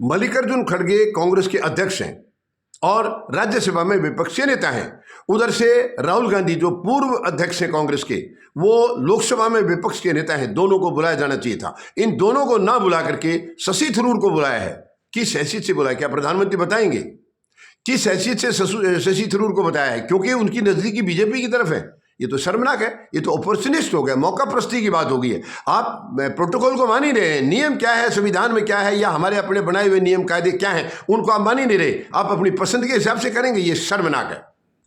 मल्लिकार्जुन खड़गे कांग्रेस के अध्यक्ष हैं और राज्यसभा में विपक्षी नेता हैं। उधर से राहुल गांधी जो पूर्व अध्यक्ष हैं कांग्रेस के, वो लोकसभा में विपक्ष के नेता हैं। दोनों को बुलाया जाना चाहिए था। इन दोनों को ना बुला करके शशि थरूर को बुलाया है। किस हैसियत से बुलाया, क्या प्रधानमंत्री बताएंगे? किस हैसियत से शशि थरूर को बताया है? क्योंकि उनकी नजदीकी बीजेपी की तरफ है। ये तो शर्मनाक है, ये तो अपॉर्चुनिस्ट हो गया, मौका प्रस्ती की बात हो गई है। आप प्रोटोकॉल को मान ही रहे हैं, नियम क्या है संविधान में क्या है या हमारे अपने बनाए हुए नियम कायदे क्या हैं, उनको आप मान ही नहीं रहे। आप अपनी पसंद के हिसाब से करेंगे, ये शर्मनाक है।